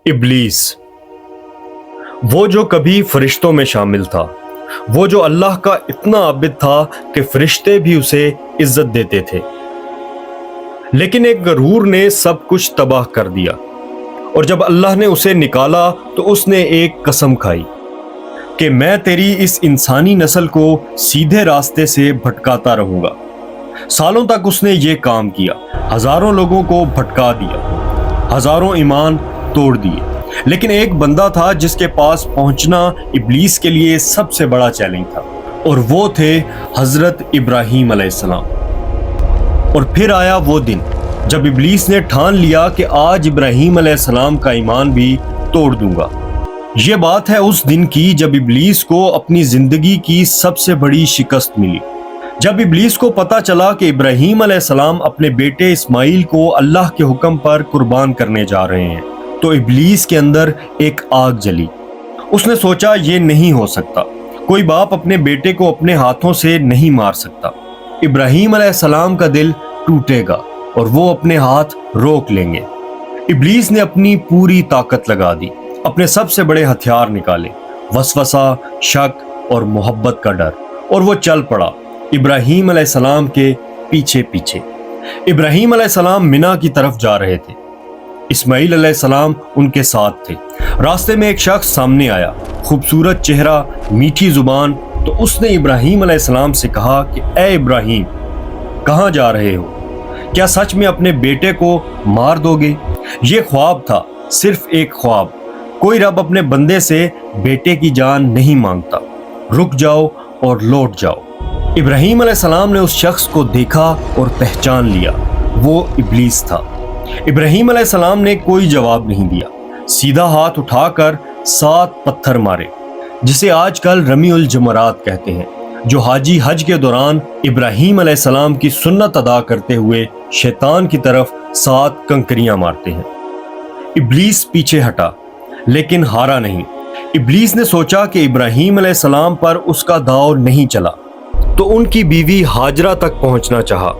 इब्लीस, वो जो कभी फरिश्तों में शामिल था, वो जो अल्लाह का इतना आबिद था कि फरिश्ते भी उसे इज्जत देते थे, लेकिन एक गरूर ने सब कुछ तबाह कर दिया। और जब अल्लाह ने उसे निकाला तो उसने एक कसम खाई कि मैं तेरी इस इंसानी नस्ल को सीधे रास्ते से भटकाता रहूंगा। सालों तक उसने ये काम किया, हजारों लोगों को भटका दिया, हजारों ईमान तोड़ दिए, लेकिन एक बंदा था जिसके पास पहुंचना इब्लीस के लिए सबसे बड़ा चैलेंज था, और वो थे हजरत इब्राहीम अलैहिस्सलाम। और फिर आया वो दिन जब इब्लीस ने ठान लिया कि आज इब्राहीम अलैहिस्सलाम का ईमान भी तोड़ दूंगा। ये बात है उस दिन की जब इब्लीस को अपनी जिंदगी की सबसे बड़ी शिकस्त मिली। जब इब्लीस को पता चला कि इब्राहीम अलैहिस्सलाम अपने बेटे इस्माइल को अल्लाह के हुक्म पर कुर्बान करने जा रहे हैं, तो इब्लीस के अंदर एक आग जली। उसने सोचा ये नहीं हो सकता, कोई बाप अपने बेटे को अपने हाथों से नहीं मार सकता। इब्राहीम अलैहिस्सलाम का दिल टूटेगा और वो अपने हाथ रोक लेंगे। इब्लीस ने अपनी पूरी ताकत लगा दी, अपने सबसे बड़े हथियार निकाले, वसवसा, शक और मोहब्बत का डर, और वो चल पड़ा इब्राहीम अलैहिस्सलाम के पीछे पीछे। इब्राहीम अलैहिस्सलाम मिना की तरफ जा रहे थे, इस्माइल अलैहिस्सलाम उनके साथ थे। रास्ते में एक शख्स सामने आया, खूबसूरत चेहरा, मीठी जुबान। तो उसने इब्राहीम अलैहिस्सलाम से कहा कि ए इब्राहीम, कहाँ जा रहे हो? क्या सच में अपने बेटे को मार दोगे? ये ख्वाब था, सिर्फ एक ख्वाब। कोई रब अपने बंदे से बेटे की जान नहीं मांगता। रुक जाओ और लौट जाओ। इब्राहीम अलैहिस्सलाम ने उस शख्स को देखा और पहचान लिया, वो इब्लीस था। इब्राहीम अलैहिस्सलाम ने कोई जवाब नहीं दिया, सीधा हाथ उठाकर 7 पत्थर मारे, जिसे आजकल रमीउल जमरात कहते हैं, जो हाजी हज के दौरान इब्राहीम अलैहिस्सलाम की सुन्नत अदा करते हुए शैतान की तरफ 7 कंकरियां मारते हैं। इब्लीस पीछे हटा, लेकिन हारा नहीं। इब्लीस ने सोचा कि इब्राहीम अलैहिस्सलाम पर उसका दाव नहीं चला, तो उनकी बीवी हाजरा तक पहुंचना चाहा।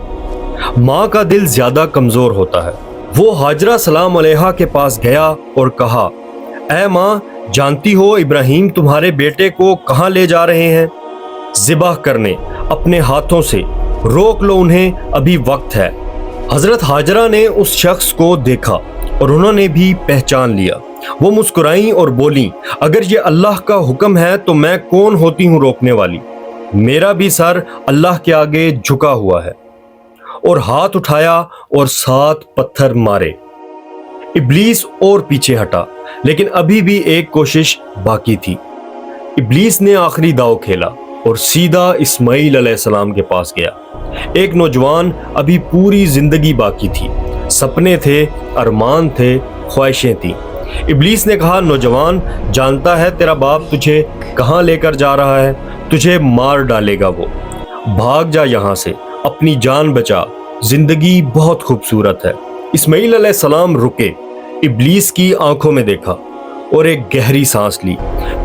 माँ का दिल ज्यादा कमजोर होता है। वो हाजरा सलाम अलैहा के पास गया और कहा, ऐ माँ, जानती हो इब्राहीम तुम्हारे बेटे को कहाँ ले जा रहे हैं? ज़िबाह करने, अपने हाथों से। रोक लो उन्हें, अभी वक्त है। हजरत हाजरा ने उस शख्स को देखा और उन्होंने भी पहचान लिया। वो मुस्कुराई और बोली, अगर ये अल्लाह का हुक्म है तो मैं कौन होती हूँ रोकने वाली? मेरा भी सर अल्लाह के आगे झुका हुआ है। और हाथ उठाया और 7 पत्थर मारे। इब्लीस और पीछे हटा, लेकिन अभी भी एक कोशिश बाकी थी। इब्लीस ने आखिरी दाव खेला और सीधा इस्माइल अलैहिस्सलाम के पास गया। एक नौजवान, अभी पूरी जिंदगी बाकी थी, सपने थे, अरमान थे, ख्वाहिशें थी। इब्लीस ने कहा, नौजवान, जानता है तेरा बाप तुझे कहाँ लेकर जा रहा है? तुझे मार डालेगा वो। भाग जा यहाँ से, अपनी जान बचा, जिंदगी बहुत खूबसूरत है। इस्माइल अलैहिस्सलाम रुके, इब्लीस की आंखों में देखा और एक गहरी सांस ली।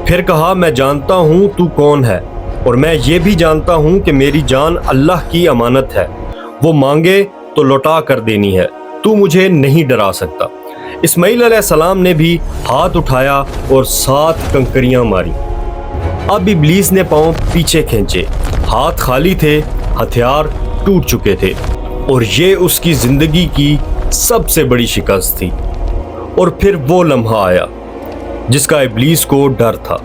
फिर कहा, मैं जानता हूँ तू कौन है, और मैं ये भी जानता हूँ कि मेरी जान अल्लाह की अमानत है, वो मांगे तो लौटा कर देनी है। तू मुझे नहीं डरा सकता। इस्माइल अलैहिस्सलाम ने भी हाथ उठाया और 7 कंकरियां मारी। अब इब्लीस ने पांव पीछे खींचे, हाथ खाली थे, हथियार टूट चुके थे, और ये उसकी जिंदगी की सबसे बड़ी शिकस्त थी। और फिर वो लम्हा आया जिसका इब्लीस को डर था।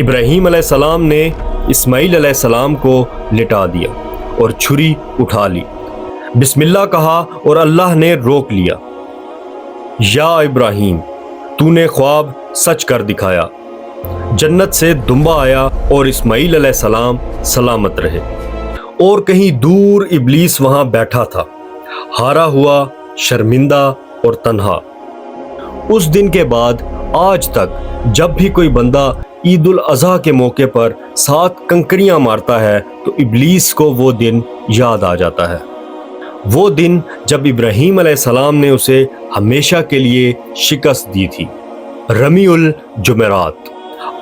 इब्राहीम अलैहिस्सलाम ने इस्माइल अलैहिस्सलाम को लिटा दिया और छुरी उठा ली, बिस्मिल्लाह कहा और अल्लाह ने रोक लिया। या इब्राहीम, तूने ख्वाब सच कर दिखाया। जन्नत से दुम्बा आया और इस्माइल अलैहिस्सलाम सलामत रहे। और कहीं दूर इब्लीस वहां बैठा था, हारा हुआ, शर्मिंदा और तन्हा। उस दिन के बाद आज तक जब भी कोई बंदा ईद उल अज़हा के मौके पर 7 कंकरियां मारता है तो इब्लीस को वो दिन याद आ जाता है। वो दिन जब इब्राहीम अलैहिस्सलाम ने उसे हमेशा के लिए शिकस्त दी थी। रमीउल जुमेरात।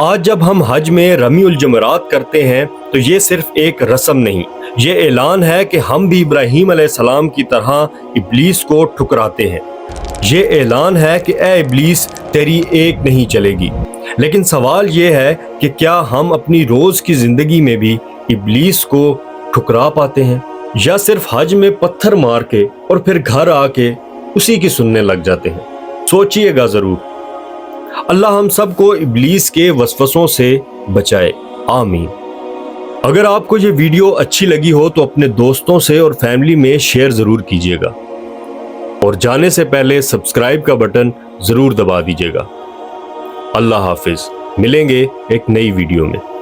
आज जब हम हज में रमीउल जुमेरात करते हैं तो ये सिर्फ एक रस्म नहीं, ये ऐलान है कि हम भी इब्राहीम अलैहिस्सलाम की तरह इब्लीस को ठुकराते हैं। یہ اعلان ہے کہ اے ابلیس تیری ایک نہیں چلے گی۔ لیکن سوال یہ ہے کہ کیا ہم اپنی روز کی زندگی میں بھی ابلیس کو ٹھکرا پاتے ہیں، یا صرف حج میں پتھر مار کے اور پھر گھر آ کے اسی کی سننے لگ جاتے ہیں؟ سوچئے گا ضرور۔ اللہ ہم سب کو ابلیس کے وسوسوں سے بچائے، آمین۔ اگر آپ کو یہ ویڈیو اچھی لگی ہو تو اپنے دوستوں سے اور فیملی میں شیئر ضرور کیجیے گا، اور جانے سے پہلے سبسکرائب کا بٹن ضرور دبا دیجیے گا۔ اللہ حافظ، ملیں گے ایک نئی ویڈیو میں۔